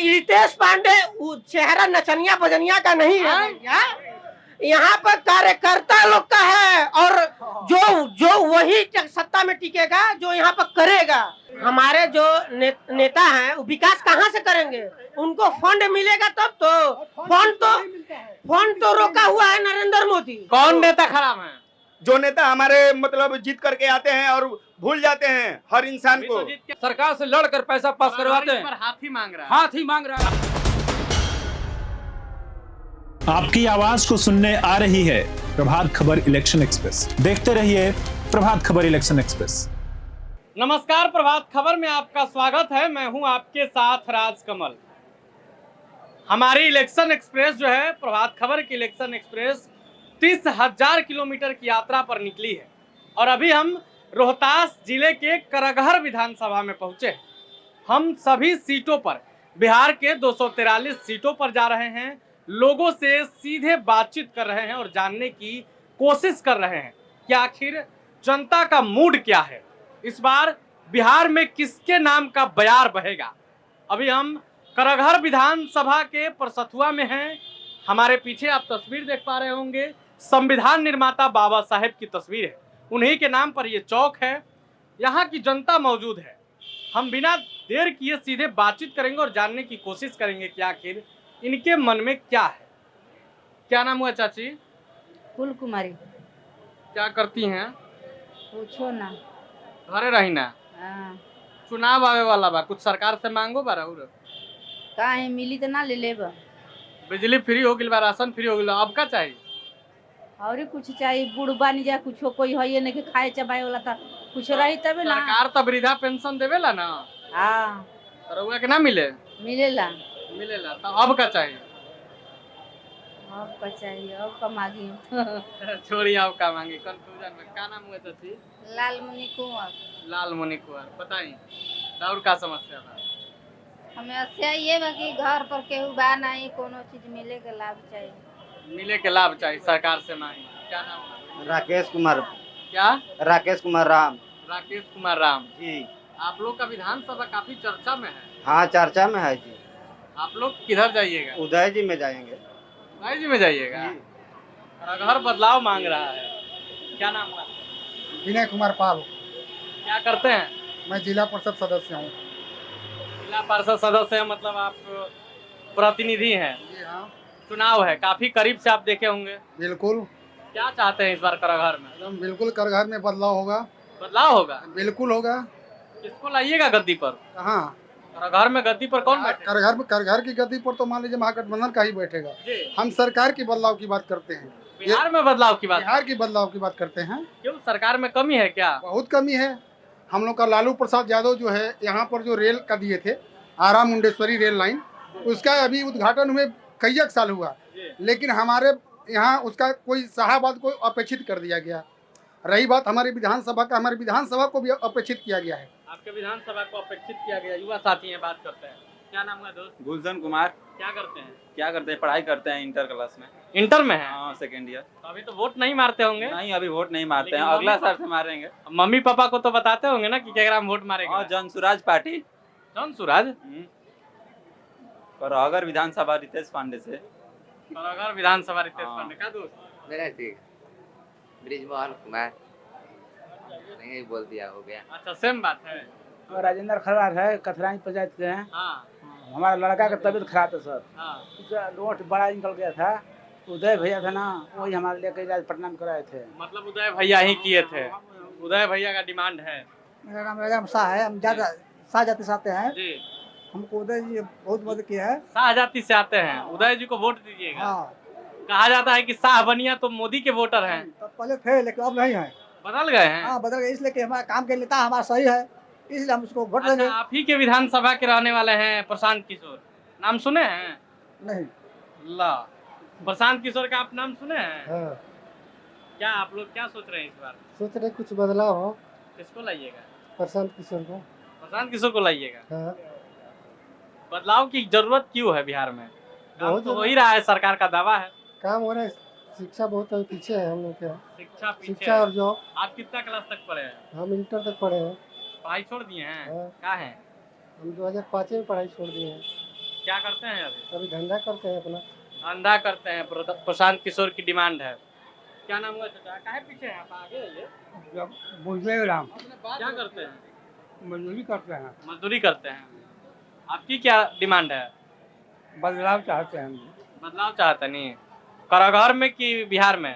रितेश पांडे चेहरा नचनिया बजनिया का नहीं है, यहाँ पर कार्यकर्ता लोग का है। और जो वही सत्ता में टिकेगा जो यहाँ पर करेगा। हमारे जो नेता हैं वो विकास कहाँ से करेंगे? उनको फंड मिलेगा तब तो। फंड तो रोका हुआ है नरेंद्र मोदी। कौन नेता खराब है? जो नेता हमारे मतलब जीत करके आते हैं और भूल जाते हैं हर इंसान को। सरकार से लड़कर पैसा पास करवाते हैं। हाथ ही मांग रहा है, हाथ ही मांग रहा है। आपकी आवाज को सुनने आ रही है प्रभात खबर इलेक्शन एक्सप्रेस। देखते रहिए प्रभात खबर इलेक्शन एक्सप्रेस। नमस्कार, प्रभात खबर में आपका स्वागत है। मैं हूं आपके साथ राजकमल। हमारी इलेक्शन एक्सप्रेस जो है, प्रभात खबर की इलेक्शन एक्सप्रेस 30,000 किलोमीटर की यात्रा पर निकली है और अभी हम रोहतास जिले के करगहर विधानसभा में पहुंचे हैं। हम सभी सीटों पर, बिहार के 243 सीटों पर जा रहे हैं, लोगों से सीधे बातचीत कर रहे हैं और जानने की कोशिश कर रहे हैं कि आखिर जनता का मूड क्या है, इस बार बिहार में किसके नाम का बयार बहेगा। अभी हम करगहर विधानसभा के परसथुआ में हैं। हमारे पीछे आप तस्वीर देख पा रहे होंगे, संविधान निर्माता बाबा साहेब की तस्वीर है। उन्हीं के नाम पर यह चौक है। यहाँ की जनता मौजूद है। हम बिना देर किए सीधे बातचीत करेंगे और जानने की कोशिश करेंगे कि आखिर इनके मन में क्या है। क्या नाम हुआ चाची? फूल कुमारी। क्या करती हैं? पूछो ना। घरे रही ना। हाँ। चुनाव आवे वाला बा, कुछ सरकार से मांगो बा। रहू काहे मिली तो ना ले लेब। बिजली फ्री हो गई बा, राशन फ्री हो गई, अब का चाहिए? और कुछ चाहिए? बूढ़ बानी जा, कुछ कोई है नहीं कि खाए चबाए वाला था, कुछ रही तबे ना। सरकार तो वृद्धा पेंशन देवेला ना। हाँ, रउआ के ना मिले? मिलेला। मिलेला तो अब का चाहिए? अब का चाहिए? अब का मांगी? छोड़ी, अब का मांगी। कंफ्यूजन में। क्या नाम हुआ चाची? लालमुनि कुंवर। लालमुनि कुंवर। बताई और का समस्या था? समस्या ये बा कि घर पर केहू बा नहीं, कोनो चीज मिले के लाभ चाहिए। मिले के लाभ चाहिए, सरकार से मांगी। क्या नाम है? राकेश कुमार। क्या? राकेश कुमार राम। राकेश कुमार राम जी। आप लोग का विधानसभा काफी चर्चा में है। हाँ, चर्चा में है जी। आप लोग किधर जाइएगा? उदय जी में जाएंगे। उदय जी में जाइएगा। घर बदलाव मांग रहा है। क्या नाम है? विनय कुमार पाल। क्या करते हैं? मैं जिला परिषद सदस्य हूँ। जिला परिषद सदस्य है, मतलब आप प्रतिनिधि हैं। जी हाँ। चुनाव है, काफी करीब से आप देखे होंगे। बिल्कुल। क्या चाहते हैं इस बार करगहर में? एकदम बिल्कुल करगहर में बदलाव होगा। बदलाव होगा? बिल्कुल होगा। किसको लाइएगा गद्दी पर? कहाँ? करगहर में गद्दी पर कौन बैठेगा? करगहर की गद्दी पर तो मान लीजिए महागठबंधन का ही बैठेगा। जी। हम सरकार की बदलाव की बात करते हैं। बिहार में बदलाव की बात? बिहार की बदलाव की बात करते हैं। क्यों, सरकार में कमी है क्या? बहुत कमी है। हम लोग का लालू प्रसाद यादव जो है, यहाँ पर जो रेल का दिए थे, आरा मुंडेश्वरी रेल लाइन, उसका अभी उद्घाटन हुए कई एक साल हुआ, लेकिन हमारे यहाँ उसका कोई शाहाबाद को अपेक्षित कर दिया गया। रही बात हमारी विधानसभा का, हमारी विधानसभा को भी अपेक्षित किया गया है। आपके विधानसभा को अपेक्षित किया गया। युवा साथी हैं, बात करते हैं। क्या नाम है दोस्त? गुलशन कुमार। क्या करते हैं? पढ़ाई करते हैं, इंटर क्लास में। इंटर में है? हाँ, सेकेंड ईयर। तो अभी तो वोट नहीं मारते होंगे? नहीं, अभी वोट नहीं मारते हैं, लेकिन अगला साल से मारेंगे। मम्मी पापा को तो बताते होंगे ना कि केकरा में वोट मारेंगे? और जनसुराज पार्टी। जनसुराज? करगहर विधानसभा रितेश पांडे से। करगहर विधानसभा रितेश पांडे का दोस्त? मेरा ठीक ब्रिजमोहन कुमार। नहीं बोल दिया, हो गया। अच्छा, सेम बात है। राजेंद्र खरार है, कथराई पंचायत के हैं। हाँ। हमारा लड़का का तबीयत खराब है सर। हाँ। नोट बड़ा निकल गया था। उदय भैया था ना, वही हमारे लेकर इलाज पटना में कराए थे। मतलब उदय भैया ही किए थे? उदय भैया का डिमांड है। मेरा नाम राजा शाह है। हम ज्यादा शाह जाति से आते हैं जी। हमको उदय जी बहुत मदद किया है। शाह जाति से आते हैं, उदय जी को वोट दीजिएगा। हाँ। कहा जाता है कि शाह बनिया तो मोदी के वोटर हैं। तो पहले थे लेकिन अब नहीं है। बदल गए हैं? हाँ, बदल गए, इसलिए कि हमारा काम के नेता हमारा सही है, इसलिए हम उसको वोट देंगे। आप ही के विधानसभा के रहने वाले हैं प्रशांत किशोर, नाम सुने हैं? नहीं। ला, प्रशांत किशोर का आप नाम सुने हैं? हाँ। क्या आप लोग क्या सोच रहे हैं इस बार? सोच रहे कुछ बदलाव हो। किसको लाइएगा? प्रशांत किशोर को। प्रशांत किशोर को लाइएगा। हाँ। बदलाव की जरूरत क्यों है बिहार में? काम तो हो ही रहा है, सरकार का दावा है। काम हो रहा है। शिक्षा बहुत पीछे है हम लोग के। शिक्षा पीछे? शिक्षा और जॉब। आप कितना क्लास तक पढ़े हैं? हम इंटर तक पढ़े हैं। पढ़ाई छोड़ दिए हैं? हाँ। क्या है? हम 2005 में पढ़ाई छोड़ दिए हैं। क्या करते हैं अभी? अभी धंधा करते हैं अपना। धंधा करते हैं। प्रशांत किशोर की डिमांड है। क्या नाम हुआ चाचा? काहे पीछे हैं आप? आगे आइए। बुझे राम क्या करते हैं? मजदूरी करते हैं, मजदूरी करते हैं। आपकी क्या डिमांड है? बदलाव चाहते हैं। बदलाव चाहते नहीं कारागार में कि बिहार में?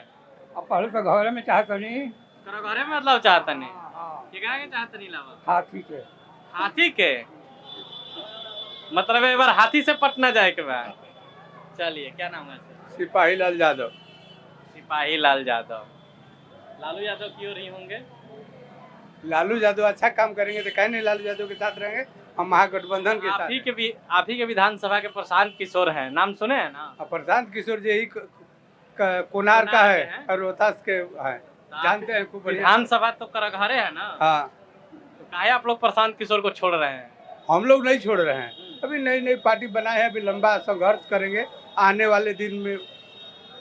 अब पहले तो घर में चाहते नहीं, कारागार में बदलाव चाहते नहीं। क्या चाहते नहीं लावा? हाथी के। हाथी के मतलब एक बार हाथी से पटना जाए के बाद। चलिए, क्या नाम है? सिपाही लाल यादव। सिपाही लाल यादव। लालू यादव की ओर ही होंगे। लालू यादव अच्छा काम करेंगे तो कहीं नहीं लालू यादव के साथ रहेंगे, हम महागठबंधन के साथ। आप ही के विधानसभा के प्रशांत किशोर हैं, नाम सुने हैं ना? प्रशांत किशोर जी ही कोनार का है और रोहतास के है, जानते हैं खूब बढ़िया। विधानसभा तो करघरे है ना? हाँ, तो काहे आप लोग प्रशांत किशोर को छोड़ रहे हैं? हम लोग नहीं छोड़ रहे हैं, अभी नई नई पार्टी बनाए हैं, अभी लंबा संघर्ष करेंगे आने वाले दिन में।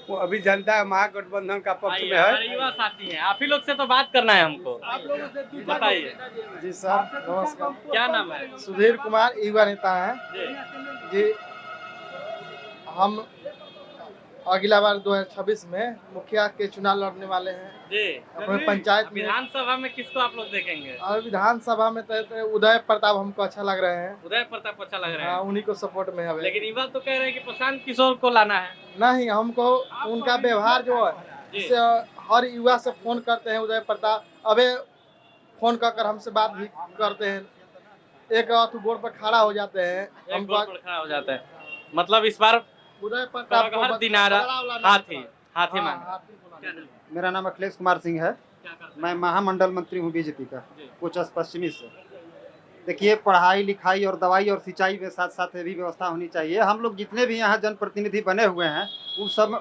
वो अभी जनता महागठबंधन का पक्ष में है। हमारे युवा साथी हैं, आप ही लोग से तो बात करना है हमको। आप लोगों से बताइए। जी सर नमस्कार। क्या नाम है? सुधीर कुमार युवा नेता है जी। हम अगला बार 2026 में मुखिया के चुनाव लड़ने वाले हैं जी। अपने पंचायत में। विधानसभा में किसको आप लोग देखेंगे? और विधानसभा में तो उदय प्रताप हमको अच्छा लग रहे हैं। उदय प्रताप अच्छा लग रहे हाँ, हैं। उन्हीं को सपोर्ट में है। लेकिन युवा तो कह रहे हैं कि प्रशांत किशोर को लाना है। नहीं, हमको उनका व्यवहार जो है जिससे हर युवा से फोन करते हैं उदय प्रताप, अबे फोन कर हमसे बात भी करते हैं, एक बोर्ड पर खड़ा हो जाते हैं, हम खड़ा हो जाता है। मतलब इस बार उदय प्रताप को दिनारा हाथी मांग। मेरा नाम अखिलेश कुमार सिंह है, मैं महामंडल मंत्री हूँ बीजेपी का, कुछ पश्चिमी से। देखिए, पढ़ाई लिखाई और दवाई और सिंचाई के साथ साथ भी व्यवस्था होनी चाहिए। हम लोग जितने भी यहाँ जनप्रतिनिधि बने हुए हैं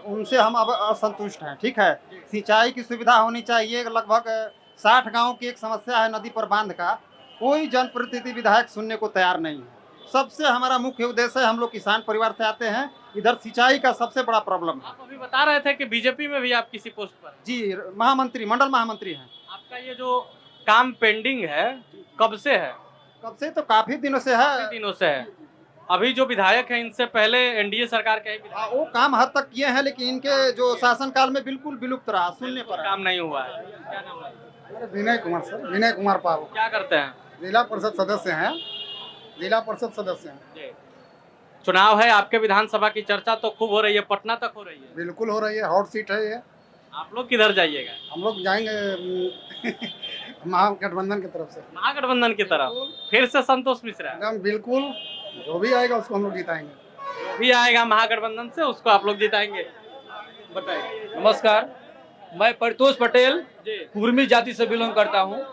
उनसे हम अब असंतुष्ट हैं। ठीक है, सिंचाई की सुविधा होनी चाहिए। लगभग 60 गाँव की एक समस्या है नदी पर बांध का, कोई जनप्रतिनिधि विधायक सुनने को तैयार नहीं है। सबसे हमारा मुख्य उद्देश्य है, हम लोग किसान परिवार से आते हैं, इधर सिंचाई का सबसे बड़ा प्रॉब्लम है। आप अभी बता रहे थे कि बीजेपी में भी आप किसी पोस्ट पर? जी, महामंत्री, मंडल महामंत्री हैं। आपका ये जो काम पेंडिंग है कब से है? कब से? तो काफी दिनों से है। काफी दिनों से है। अभी जो विधायक हैं इनसे पहले एनडीए सरकार के वो काम हद तक किए हैं, लेकिन इनके जो शासनकाल में बिल्कुल विलुप्त रहा, सुनने पर काम नहीं हुआ है। क्या नाम है? विनय कुमार सर, विनय कुमार पाव। क्या करते हैं? जिला परिषद सदस्य हैं। जिला परिषद सदस्य हैं। चुनाव है, आपके विधानसभा की चर्चा तो खूब हो रही है, पटना तक हो रही है। बिल्कुल हो रही है, हॉट सीट है ये। आप लोग किधर जाइएगा? हम लोग जाएंगे महागठबंधन की तरफ से। महागठबंधन की तरफ फिर से संतोष मिश्रा? एकदम बिल्कुल, जो भी आएगा उसको हम लोग जिताएंगे। जो भी आएगा महागठबंधन से उसको आप लोग जिताएंगे। बताइए। नमस्कार, मैं परितोष पटेल कुर्मी जाति से बिलोंग करता हूँ।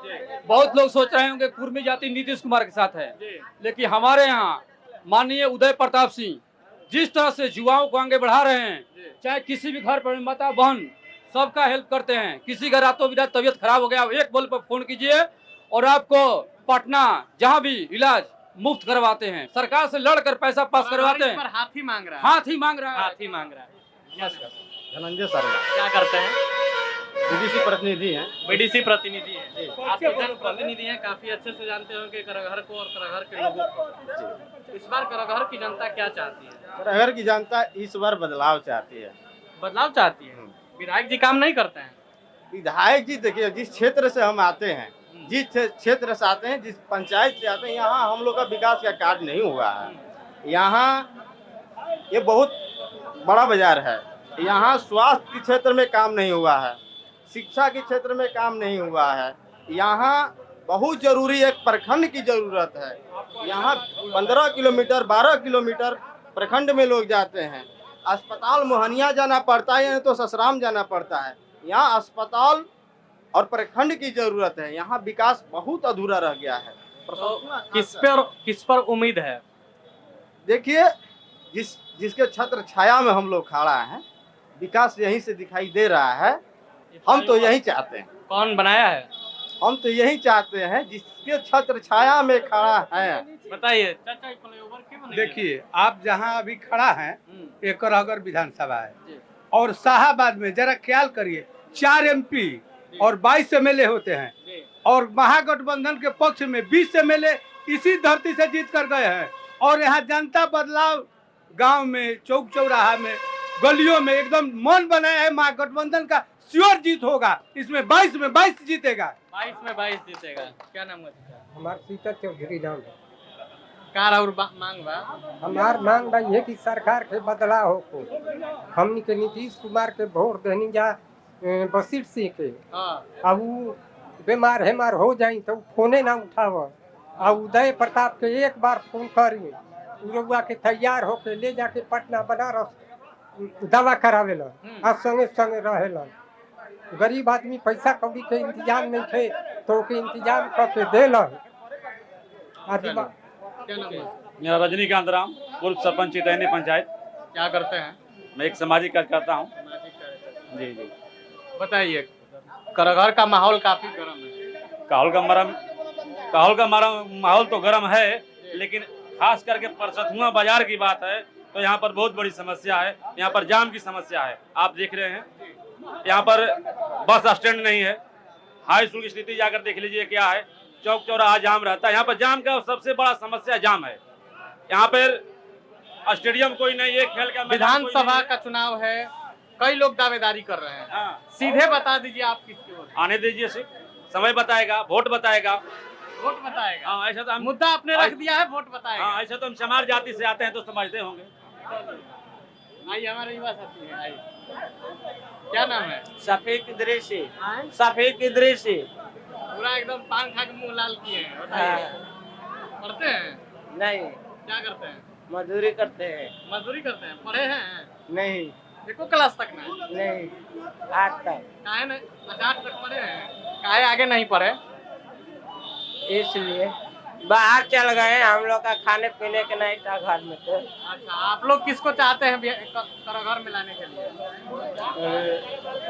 बहुत लोग सोच रहे होंगे कुर्मी जाति नीतीश कुमार के साथ है, लेकिन हमारे यहाँ माननीय उदय प्रताप सिंह जिस तरह से युवाओं को आगे बढ़ा रहे हैं, चाहे किसी भी घर पर माता बहन सबका हेल्प करते हैं। किसी का रातों बिरात तबीयत खराब हो गया, एक बोल पर फोन कीजिए और आपको पटना जहाँ भी इलाज मुफ्त करवाते हैं। सरकार से लड़कर पैसा पास करवाते हैं। हाथी मांग रहा है। हाथी मांग रहा है। हाथी मांग रहा है। धनंजय सर क्या करते हैं? बीडीसी प्रतिनिधि हैं। बीडीसी प्रतिनिधि है। आप तो जन प्रतिनिधि हैं, काफी अच्छे से जानते होंगे करघर को और करघर के लोगों को। इस बार करघर की जनता क्या चाहती है? करघर की जनता इस बार बदलाव चाहती है। बदलाव चाहती है। विधायक जी काम नहीं करते हैं। विधायक जी देखिए, जिस क्षेत्र से हम आते हैं, जिस क्षेत्र से आते हैं, जिस पंचायत से आते हैं, यहाँ हम लोग का विकास का कार्य नहीं हुआ है। यहाँ ये बहुत बड़ा बाजार है, यहाँ स्वास्थ्य के क्षेत्र में काम नहीं हुआ है, शिक्षा के क्षेत्र में काम नहीं हुआ है। यहाँ बहुत जरूरी एक प्रखंड की जरूरत है। यहाँ 15 किलोमीटर 12 किलोमीटर प्रखंड में लोग जाते हैं। अस्पताल मोहनिया जाना पड़ता है, तो ससराम जाना पड़ता है। यहाँ अस्पताल और प्रखंड की जरूरत है। यहाँ विकास बहुत अधूरा रह गया है। तो किस पर उम्मीद है? देखिए, जिसके छत्र छाया में हम लोग खड़ा हैं, विकास यहीं से दिखाई दे रहा है। हम तो यही चाहते हैं। कौन बनाया है? हम तो यही चाहते हैं जिसके छत्र छाया में खड़ा है। बताइए। देखिए, आप जहाँ अभी खड़ा हैं, एक करघर विधानसभा है और शाहाबाद में जरा ख्याल करिए 4 MP और 22 MLA होते हैं और महागठबंधन के पक्ष में 20 MLA इसी धरती से जीत कर गए हैं। और यहाँ जनता बदलाव गांव में, चौक चौराहा में, गलियों में एकदम मन बनाया है। महागठबंधन का श्योर जीत होगा। इसमें 22 में 22 जीतेगा। 22 में 22 जीतेगा। क्या नाम है? हमार सीता चौधरी नाम है। कार और मांग बा हमार मांग बा ये कि सरकार के बदलाव हो को हमनी के नीतीश कुमार के वोट देनी जा बसीर सिंह के। अब वो बीमार हेमार हो जाई तो फोने ना उठाव। अब उदय प्रताप के एक बार फोन करी उरुआ के तैयार होके ले जाके पटना बनारस दवा करावेला और संगे संगे रहेला। गरीब आदमी पैसा कौड़ी के इंतजाम नहीं थे तो के इंतजाम करके देला। मेरा रजनीकांत राम, पूर्व सरपंच चितैनी पंचायत। क्या करते हैं? मैं एक सामाजिक कार्यकर्ता हूँ। जी जी। बताइए, करघर का माहौल काफी गर्म है। काहौल का माहौल तो गर्म है, लेकिन खास करके परसथुआ बाजार की बात है तो यहाँ पर बहुत बड़ी समस्या है। यहाँ पर जाम की समस्या है। आप देख रहे हैं यहाँ पर बस स्टैंड नहीं है। हाई स्कूल की स्थिति जाकर देख लीजिए क्या है। चौक चौराहा जाम रहता है। यहाँ पर जाम का सबसे बड़ा समस्या जाम है। यहाँ पर स्टेडियम कोई नहीं है, खेल का विधानसभा का चुनाव है, कई लोग दावेदारी कर रहे हैं। सीधे बता दीजिए आप किसके वोट? आने दीजिए, समय बताएगा, वोट बताएगा। वोट बताएगा। हाँ, ऐसा तो हम मुद्दा आपने रख दिया है, वोट बताएगा। हाँ, ऐसा तो हम समाज जाति से आते हैं तो समझते होंगे। आइए, हमारे युवा साथी हैं। आइए, क्या नाम है? सफेद इद्रिसी। सफेद इद्रिसी। पूरा एकदम पान खा के मुंह लाल किए हैं। बताइए, पढ़ते हैं? नहीं। क्या करते हैं? मजदूरी करते हैं। मजदूरी करते हैं। पढ़े हैं? नहीं। देखो क्लास तक ना? नहीं, 8 तक। काहे नहीं? 8 तक पढ़े हैं, काहे आगे नहीं पढ़े? इसलिए बाहर चल गए। हम लोग का खाने पीने के नहीं था घर में। तो अच्छा, आप लोग किसको चाहते हैं करघर में लाने के लिए?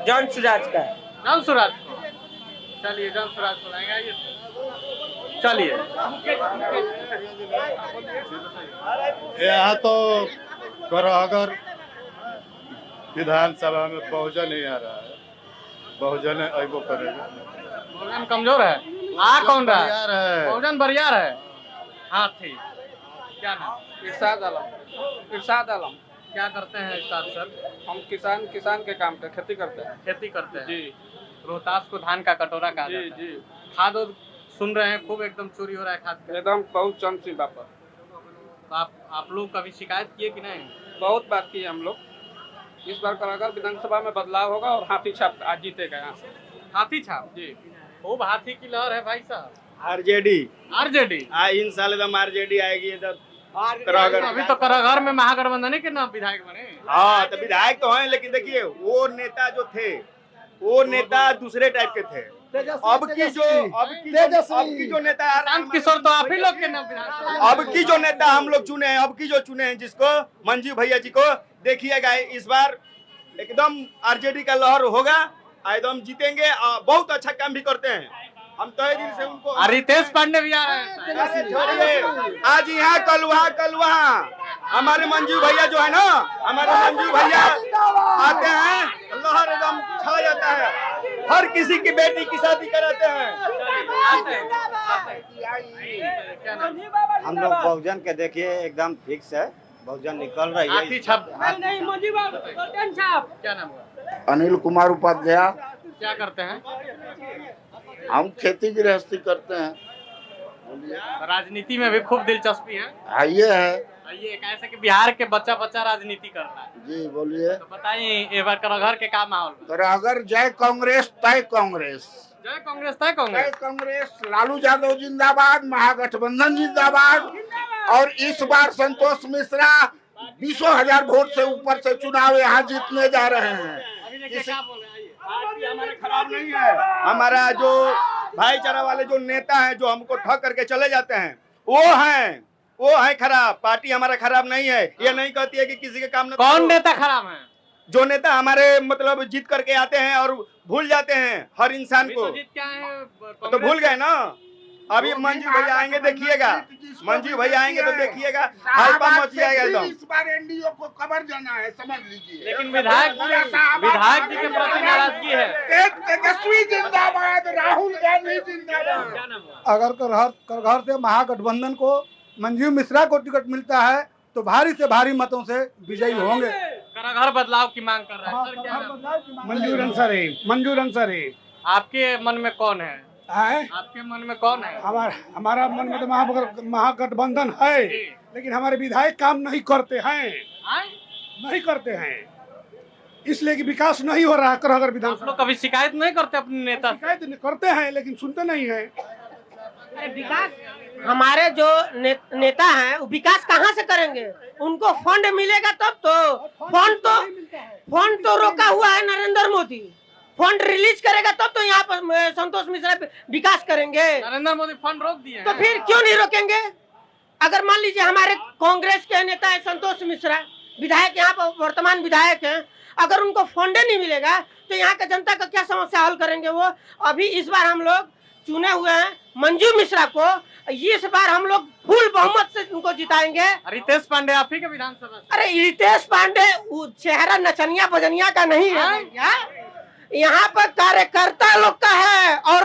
जॉन सुराज का। जॉन सुराज को। चलिए, जॉन सुराज को लाएंगे। आइए, चलिए। यहाँ तो करघर विधानसभा में बहुजन ही आ रहा है। बहुजन अबो करेगा। बहुजन कमजोर है। कौन रहा है? बहुजन बरियार है। हाँ, ठीक। क्या नाम? इरशाद आलम। क्या करते हैं इरशाद सर? हम किसान के काम पे खेती करते हैं। खेती करते हैं जी। रोहतास को धान का कटोरा कहा जाता है। जी। खाद सुन रहे हैं खूब एकदम चोरी हो रहा है खाद का। एकदम बहुत चंद सी बात पर। तो आप लोग कभी शिकायत किए कि नहीं? बहुत बात की हम लोग। इस बार करघर विधानसभा में बदलाव होगा और हाथी छाप आज जीतेगा यहाँ से। हाथी छाप? जी। खूब हाथी की लहर है भाई साहब। आरजेडी। इन साल एकदम आरजेडी आएगी इधर। अभी तो करघर में महागठबंधन के नाम विधायक बने। हाँ, तो विधायक तो हैं, लेकिन देखिए वो नेता जो थे वो नेता दूसरे टाइप के थे। अब की जो नेता शांत किशोर तो आप ही लोग के नाम विधायक। अब की जो नेता हम लोग चुने हैं, अब की जो चुने हैं जिसको, मंजू भैया जी को, देखिएगा इस बार एकदम आरजेडी का लहर होगा। एकदम जीतेंगे। बहुत अच्छा काम भी करते हैं। हम तो दिल से उनको। रितेश पांडे भी आ रहे हैं। आज यहाँ कल वहाँ हमारे मंजू भैया जो है ना, हमारे मंजू भैया आते हैं, लहर एकदम छा जाता है। हर किसी की बेटी की शादी कराते हैं। हम लोग बहुजन के देखिए एकदम फिक्स है। बहुजन निकल रही है। क्या नाम हुआ? अनिल कुमार उपाध्याय। क्या करते हैं? हम खेती गृहस्थी करते हैं। राजनीति में भी खूब दिलचस्पी है। आइए है। आइए, कैसे कि बिहार के बच्चा राजनीति कर रहा है। जी बोलिए। तो बताइए, एक बार करघर के क्या माहौल? करघर जय कांग्रेस तय कांग्रेस। जय कांग्रेस तय कांग्रेस। जय कांग्रेस। लालू यादव जिंदाबाद, महागठबंधन जिंदाबाद। और इस बार संतोष मिश्रा 20,000 वोट से ऊपर से चुनाव यहाँ जीतने जा रहे हैं। हमारे खराब नहीं है। हमारा जो भाईचारा वाले जो नेता हैं, जो हमको ठग करके चले जाते हैं, वो है खराब। पार्टी हमारा खराब नहीं है। ये नहीं कहती है कि किसी के काम। कौन नेता खराब है? जो नेता हमारे मतलब जीत करके आते हैं और भूल जाते हैं हर इंसान को। जीत क्या है? तो भूल गए ना। अभी मंजू भैया आएंगे, देखिएगा। मंजू भैया आएंगे तो देखिएगा, हाइपा मच जाएगा एकदम। इस बार एनडीओ को कवर जाना है, समझ लीजिए। लेकिन विधायक जी के प्रति नाराजगी है। तेजस्वी जिंदाबाद, राहुल गांधी जिंदाबाद। अगर करघर से महागठबंधन को मंजू मिश्रा को टिकट मिलता है तो भारी से भारी मतों से विजयी होंगे। घर बदलाव की मांग कर रहा है सर, क्या नाम? मंजूर अंसारी। आपके मन में कौन है? आपके मन में कौन है? हमारा मन में तो महागठबंधन है, लेकिन हमारे विधायक काम नहीं करते हैं, इसलिए कि विकास नहीं हो रहा करहगर आप विधानसभा। लोग कभी शिकायत नहीं करते अपने नेता से? शिकायत करते हैं लेकिन सुनते नहीं है। अरे विकास हमारे जो नेता हैं वो विकास कहाँ से करेंगे? उनको फंड मिलेगा तब तो। फंड तो रोका हुआ है नरेंद्र मोदी। फंड रिलीज करेगा तब तो यहाँ पर संतोष मिश्रा विकास करेंगे। नरेंद्र मोदी फंड रोक दिए तो फिर क्यों नहीं रोकेंगे? अगर मान लीजिए हमारे कांग्रेस के नेता है संतोष मिश्रा, विधायक यहाँ पर वर्तमान विधायक हैं, अगर उनको फंड नहीं मिलेगा तो यहाँ का जनता का क्या समस्या हल करेंगे वो? अभी इस बार हम लोग चुने हुए हैं मंजू मिश्रा को, इस बार हम लोग फुल बहुमत से उनको जिताएंगे। रितेश पांडे आप ही के विधानसभा से? अरे रितेश पांडे चेहरा नचनिया बजनिया का नहीं है भैया, यहाँ पर कार्यकर्ता लोग का है, और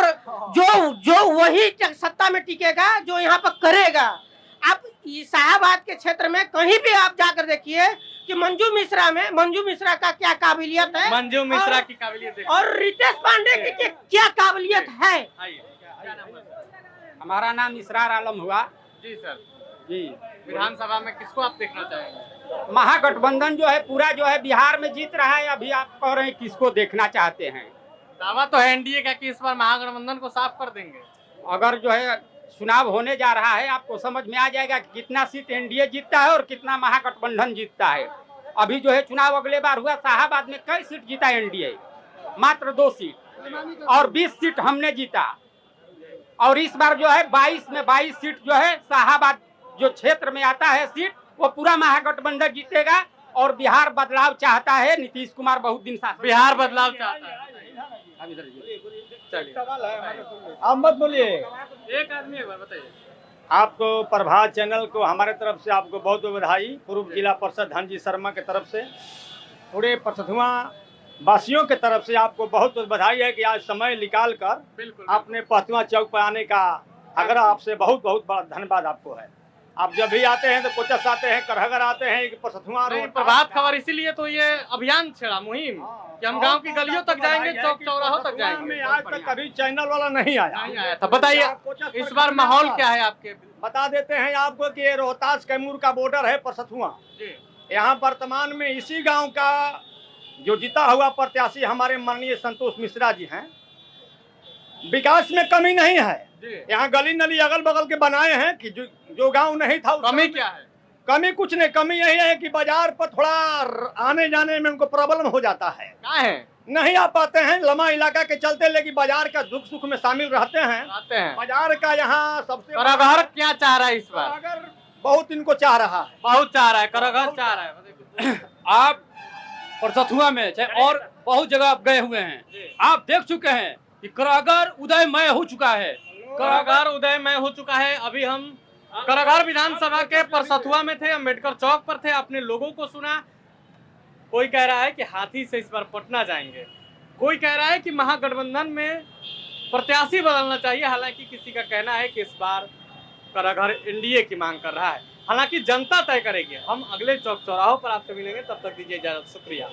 जो वही सत्ता में टिकेगा जो यहाँ पर करेगा। आप शाहबाद के क्षेत्र में कहीं भी आप जाकर देखिए कि मंजू मिश्रा का क्या काबिलियत है, मंजू मिश्रा की काबिलियत और रितेश पांडे की क्या काबिलियत है। हमारा नाम इसरार आलम हुआ। जी सर जी। विधानसभा में किसको आप देखना चाहेंगे? महागठबंधन जो है पूरा जो है बिहार में जीत रहा है। अभी आप कह रहे हैं किसको देखना चाहते हैं? दावा तो है एनडीए का कि इस बार महागठबंधन को साफ कर देंगे। अगर जो है चुनाव होने जा रहा है आपको समझ में आ जाएगा कि कितना सीट एनडीए जीतता है और कितना महागठबंधन जीतता है। अभी जो है चुनाव अगले बार हुआ शाहबाद में कई सीट जीता एनडीए? मात्र 2 सीट, और 20 सीट हमने जीता। और इस बार जो है 22 में 22 सीट जो है शाहबाद जो क्षेत्र में आता है सीट, वो पूरा महागठबंधन जीतेगा। और बिहार बदलाव चाहता है नीतीश कुमार, बहुत दिन से बिहार बदलाव चाहता है। आप मत बोलिए, एक आदमी एक बार बताइए। आपको प्रभात चैनल को हमारे तरफ से आपको बहुत बहुत बधाई। पूर्व जिला परिषद धनजी शर्मा के तरफ से पूरे परसथुआ वासियों के तरफ से आपको बहुत बहुत बधाई है कि आज समय निकाल कर अपने पहतुआ चौक पर आने का आग्रह आपसे बहुत बहुत बड़ा धन्यवाद आपको है। आप जब भी आते हैं तो कोचस आते हैं, करहगर आते हैं, परसथुआ रोड। प्रभात खबर इसीलिए तो ये अभियान छेड़ा मुहिम कि हम गांव की गलियों तक जाएंगे, चौक चौराहों तक जाएंगे। आज तक कभी चैनल वाला नहीं आया था। बताइए इस बार माहौल क्या है आपके? बता देते हैं आपको कि ये रोहतास कैमूर का बॉर्डर है परसथुआ। यहाँ वर्तमान में इसी गांव का जो जीता हुआ प्रत्याशी हमारे माननीय संतोष मिश्रा जी हैं। विकास में कमी नहीं है, यहाँ गली नली अगल बगल के बनाए हैं कि जो गांव नहीं था। कमी क्या है? कमी कुछ नहीं, कमी यही है कि बाजार पर थोड़ा आने जाने में उनको प्रॉब्लम हो जाता है। क्या है? नहीं आ पाते हैं लम्बा इलाका के चलते, लेकिन बाजार का दुख सुख में शामिल रहते हैं। बाजार का यहाँ सबसे करहगर क्या चाह रहा है इस बार? करहगर बहुत इनको चाह रहा है, बहुत चाह रहा है, करहगर चाह रहा है। आप परसथुआ में चाहे और बहुत जगह आप गए हुए हैं, आप देख चुके हैं कि करहगर उदयमय हो चुका है। करहगर उदयमय हो चुका है। अभी हम करहगर विधानसभा के परसथुआ में थे, अम्बेडकर चौक पर थे, अपने लोगों को सुना। कोई कह रहा है कि हाथी से इस बार पटना जाएंगे, कोई कह रहा है कि महागठबंधन में प्रत्याशी बदलना चाहिए। हालांकि किसी का कहना है कि इस बार करहगर एनडीए की मांग कर रहा है। हालांकि जनता तय करेगी। हम अगले चौक चौराहों पर आपसे मिलेंगे, तब तक दीजिए इजाजत। शुक्रिया।